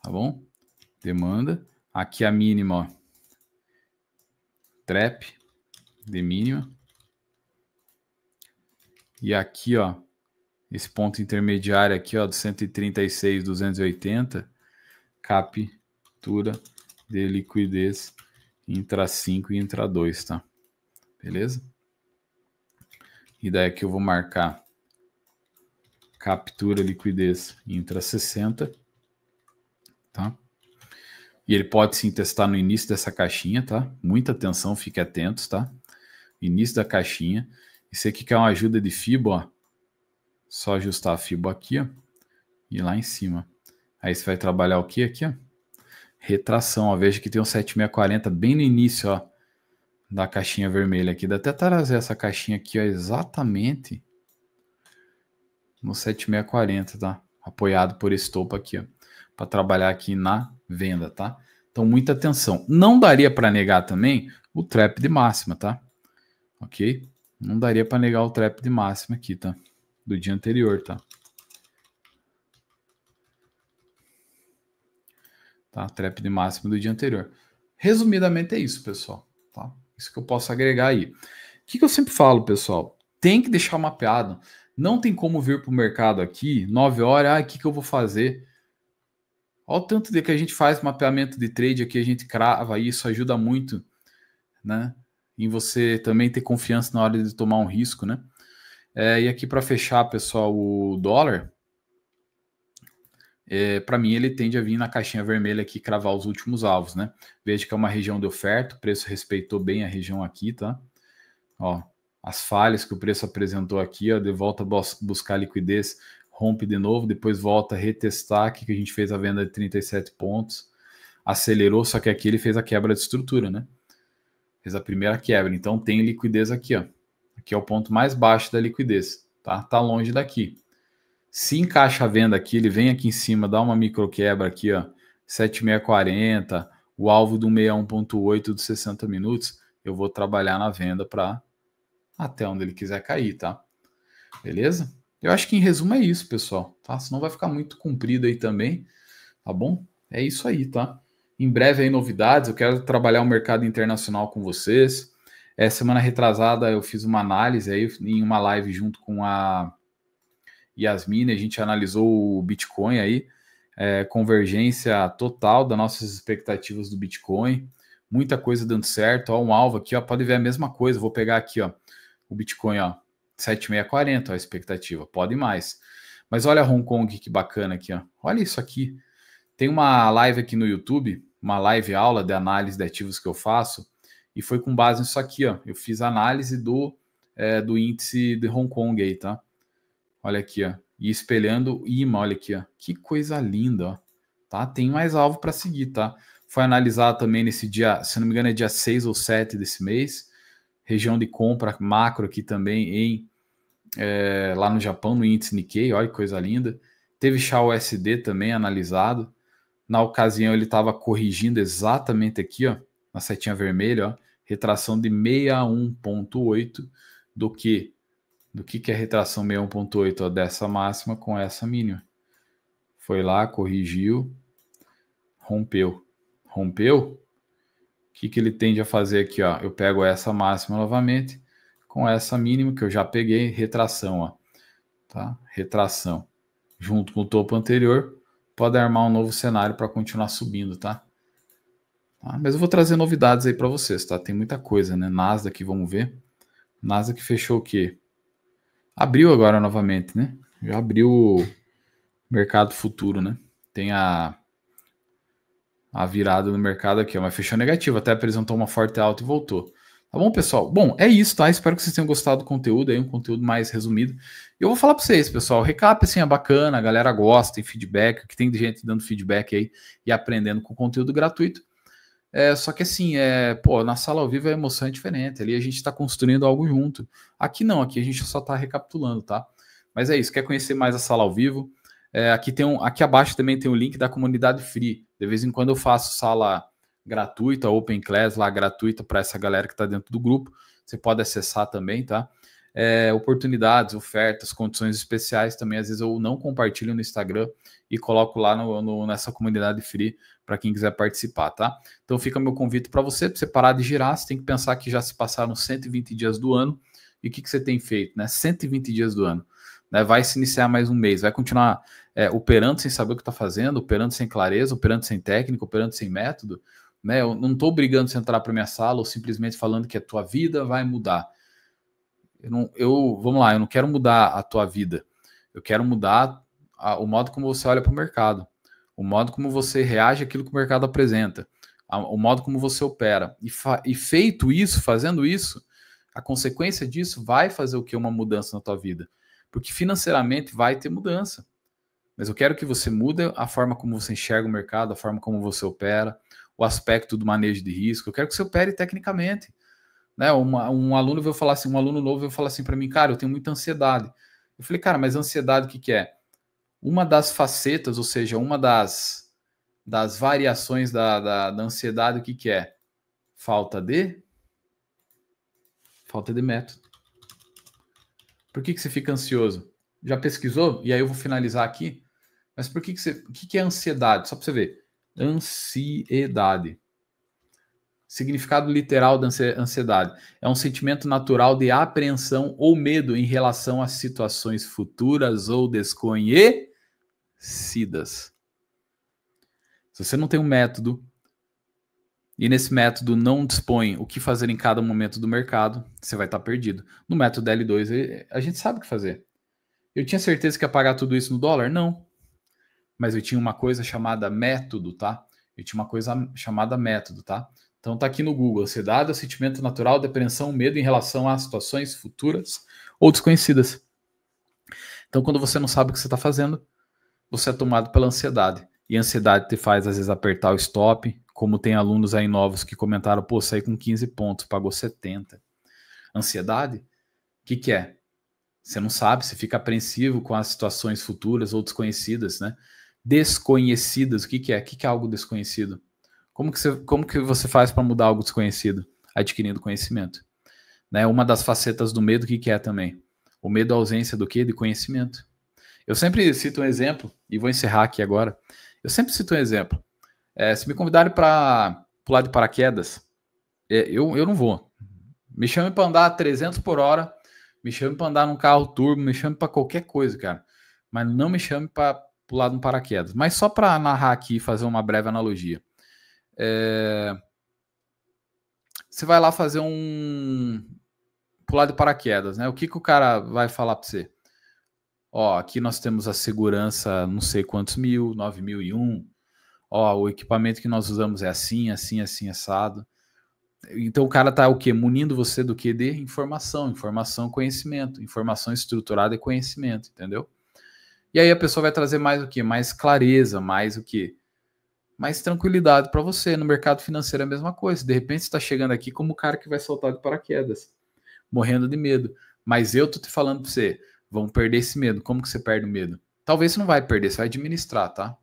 Tá bom? Demanda. Aqui a mínima, ó. Trap de mínima. E aqui, ó, esse ponto intermediário aqui, ó, do 136, 280, captura de liquidez intra 5 e intra 2, tá? Beleza? E daí aqui eu vou marcar captura liquidez intra 60, tá? E ele pode sim testar no início dessa caixinha, tá? Muita atenção, fique atentos, tá? Início da caixinha. Isso aqui que é uma ajuda de FIBO, ó. Só ajustar a Fibo aqui, ó, e lá em cima. Aí você vai trabalhar o que aqui, ó? Retração, ó. Veja que tem um 7640 bem no início, ó, da caixinha vermelha aqui. Dá até trazer essa caixinha aqui, ó, exatamente no 7640, tá? Apoiado por esse topo aqui, ó, para trabalhar aqui na venda, tá? Então, muita atenção. Não daria para negar também o trap de máxima, tá? Ok? Não daria para negar o trap de máxima aqui, tá? Do dia anterior, tá? Tá? Trap de máxima do dia anterior. Resumidamente é isso, pessoal, tá? Isso que eu posso agregar aí. O que eu sempre falo, pessoal? Tem que deixar mapeado. Não tem como vir para o mercado aqui, 9 horas, o que eu vou fazer? Olha o tanto de que a gente faz mapeamento de trade aqui, a gente crava, isso ajuda muito, né? Em você também ter confiança na hora de tomar um risco, né? E aqui para fechar, pessoal, o dólar, para mim ele tende a vir na caixinha vermelha aqui, cravar os últimos alvos, né? Veja que é uma região de oferta, o preço respeitou bem a região aqui, tá? Ó, as falhas que o preço apresentou aqui, ó, de volta a buscar liquidez, rompe de novo, depois volta a retestar aqui que a gente fez a venda de 37 pontos, acelerou, só que aqui ele fez a quebra de estrutura, né? Fez a primeira quebra, então tem liquidez aqui, ó. Aqui é o ponto mais baixo da liquidez, tá? Tá longe daqui. Se encaixa a venda aqui, ele vem aqui em cima, dá uma micro quebra aqui, ó, 7640, o alvo do 61.8 dos 60 minutos, eu vou trabalhar na venda para até onde ele quiser cair, tá? Beleza? Eu acho que em resumo é isso, pessoal, tá? Senão vai ficar muito comprido aí também, tá bom? É isso aí, tá? Em breve aí novidades, eu quero trabalhar o mercado internacional com vocês. Semana retrasada eu fiz uma análise aí em uma live junto com a Yasmin, a gente analisou o Bitcoin aí, convergência total das nossas expectativas do Bitcoin, muita coisa dando certo, ó, um alvo aqui, ó, pode ver a mesma coisa, vou pegar aqui, ó, o Bitcoin, ó, 7640, ó, a expectativa, pode mais. Mas olha Hong Kong, que bacana aqui, ó, olha isso aqui. Tem uma live aqui no YouTube, uma live aula de análise de ativos que eu faço, e foi com base nisso aqui, ó, eu fiz análise do índice de Hong Kong aí, tá? Olha aqui, ó. E espelhando o imã, olha aqui, ó. Que coisa linda, ó. Tá? Tem mais alvo para seguir, tá? Foi analisado também nesse dia, se não me engano, é dia 6 ou 7 desse mês. Região de compra macro aqui também lá no Japão, no índice Nikkei, olha que coisa linda. Teve XAUSD também analisado. Na ocasião, ele estava corrigindo exatamente aqui, ó, na setinha vermelha, ó, retração de 61,8 do que é a retração 61,8 dessa máxima com essa mínima. Foi lá, corrigiu, rompeu. Rompeu? O que ele tende a fazer aqui? Ó? Eu pego essa máxima novamente com essa mínima que eu já peguei, retração. Ó. Tá? Retração. Junto com o topo anterior, pode armar um novo cenário para continuar subindo, tá? Mas eu vou trazer novidades aí para vocês, tá? Tem muita coisa, né? Nasdaq, vamos ver. Nasdaq fechou o quê? Abriu agora novamente, né? Já abriu o mercado futuro, né? Tem a virada no mercado aqui, ó, mas fechou negativo, até apresentou uma forte alta e voltou. Tá bom, pessoal? Bom, é isso, tá? Espero que vocês tenham gostado do conteúdo aí, um conteúdo mais resumido. Eu vou falar para vocês, pessoal, o recap assim é bacana, a galera gosta, tem feedback, que tem gente dando feedback aí e aprendendo com conteúdo gratuito. Só que assim, na sala ao vivo a emoção é diferente, ali a gente está construindo algo junto. Aqui não, aqui a gente só está recapitulando, tá? Mas é isso, quer conhecer mais a sala ao vivo? Aqui abaixo também tem o link da comunidade free. De vez em quando eu faço sala gratuita, open class lá gratuita para essa galera que está dentro do grupo. Você pode acessar também, tá? Oportunidades, ofertas, condições especiais também. Às vezes eu não compartilho no Instagram e coloco lá nessa comunidade free para quem quiser participar, tá? Então fica meu convite para você parar de girar. Você tem que pensar que já se passaram 120 dias do ano e o que você tem feito, né? 120 dias do ano. Né? Vai se iniciar mais um mês, vai continuar operando sem saber o que está fazendo, operando sem clareza, operando sem técnica, operando sem método. Né? Eu não estou obrigando você a entrar para minha sala ou simplesmente falando que a tua vida vai mudar. Vamos lá, eu não quero mudar a tua vida. Eu quero mudar o modo como você olha para o mercado, o modo como você reage àquilo que o mercado apresenta, o modo como você opera. E feito isso, fazendo isso, a consequência disso vai fazer o que? Uma mudança na tua vida. porque financeiramente vai ter mudança. Mas eu quero que você mude a forma como você enxerga o mercado, a forma como você opera, o aspecto do manejo de risco. Eu quero que você opere tecnicamente. Né? Um aluno veio falar assim, um aluno novo veio falar assim para mim, cara, eu tenho muita ansiedade. Eu falei, cara, mas ansiedade o que é? Uma das facetas, ou seja, uma das variações da ansiedade, o que é? Falta de método. Por que você fica ansioso? Já pesquisou? E aí eu vou finalizar aqui. Mas por que você... O que é ansiedade? Só para você ver. Ansiedade. Significado literal da ansiedade. É um sentimento natural de apreensão ou medo em relação a situações futuras ou desconhecidas. Se você não tem um método e nesse método não dispõe o que fazer em cada momento do mercado, você vai estar perdido. No método L2, a gente sabe o que fazer. Eu tinha certeza que ia pagar tudo isso no dólar? Não. Mas eu tinha uma coisa chamada método, tá? Eu tinha uma coisa chamada método, tá? Então tá aqui no Google. Ansiedade é o sentimento natural de apreensão, medo em relação a situações futuras ou desconhecidas. Então quando você não sabe o que você está fazendo, você é tomado pela ansiedade. E a ansiedade te faz, às vezes, apertar o stop, como tem alunos aí novos que comentaram, pô, saí com 15 pontos, pagou 70. Ansiedade? O que é? Você não sabe, você fica apreensivo com as situações futuras ou desconhecidas, né? Desconhecidas, o que é? O que é algo desconhecido? Como que você faz para mudar algo desconhecido? Adquirindo conhecimento. Né? Uma das facetas do medo, o que é também? O medo é a ausência do quê? De conhecimento. Eu sempre cito um exemplo, e vou encerrar aqui agora. Eu sempre cito um exemplo. Se me convidarem para pular de paraquedas, eu não vou. Me chame para andar 300 por hora, me chame para andar num carro turbo, me chame para qualquer coisa, cara. Mas não me chame para pular de um paraquedas. Mas só para narrar aqui e fazer uma breve analogia. Você vai lá fazer pular de paraquedas, né? O que o cara vai falar para você? Ó, aqui nós temos a segurança, não sei quantos mil, 9001. Ó, o equipamento que nós usamos é assim, assim, assim, assado. Então o cara tá o quê? Munindo você do quê? De informação, conhecimento, informação estruturada e conhecimento, entendeu? E aí a pessoa vai trazer mais o quê? Mais clareza, mais o quê? Mais tranquilidade para você. No mercado financeiro é a mesma coisa. De repente você está chegando aqui como o cara que vai saltar de paraquedas, morrendo de medo. Mas eu tô te falando para você, vamos perder esse medo. Como que você perde o medo? Talvez você não vai perder, você vai administrar, tá?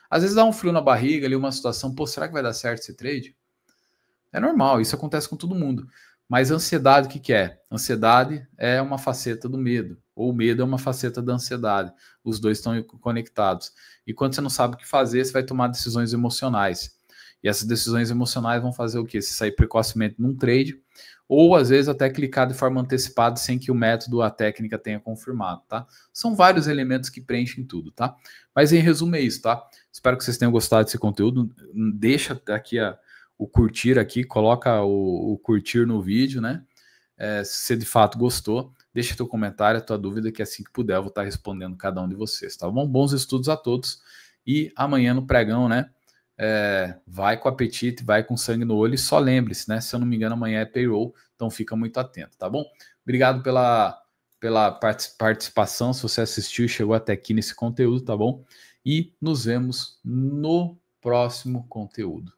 Às vezes dá um frio na barriga ali, uma situação, pô, será que vai dar certo esse trade? É normal, isso acontece com todo mundo. Mas ansiedade, o que é? Ansiedade é uma faceta do medo, ou o medo é uma faceta da ansiedade. Os dois estão conectados. E quando você não sabe o que fazer, você vai tomar decisões emocionais. E essas decisões emocionais vão fazer o quê? Você sair precocemente num trade, ou às vezes até clicar de forma antecipada sem que o método, a técnica tenha confirmado, tá? São vários elementos que preenchem tudo, tá? Mas em resumo é isso, tá? Espero que vocês tenham gostado desse conteúdo. Deixa aqui o curtir aqui, coloca o curtir no vídeo, né? Se você de fato gostou, deixa teu comentário, a tua dúvida, que assim que puder eu vou estar respondendo cada um de vocês, tá bom? Bons estudos a todos e amanhã no pregão, né? Vai com apetite, vai com sangue no olho e só lembre-se, né? Se eu não me engano, amanhã é payroll, então fica muito atento, tá bom? Obrigado pela participação, se você assistiu e chegou até aqui nesse conteúdo, tá bom? E nos vemos no próximo conteúdo.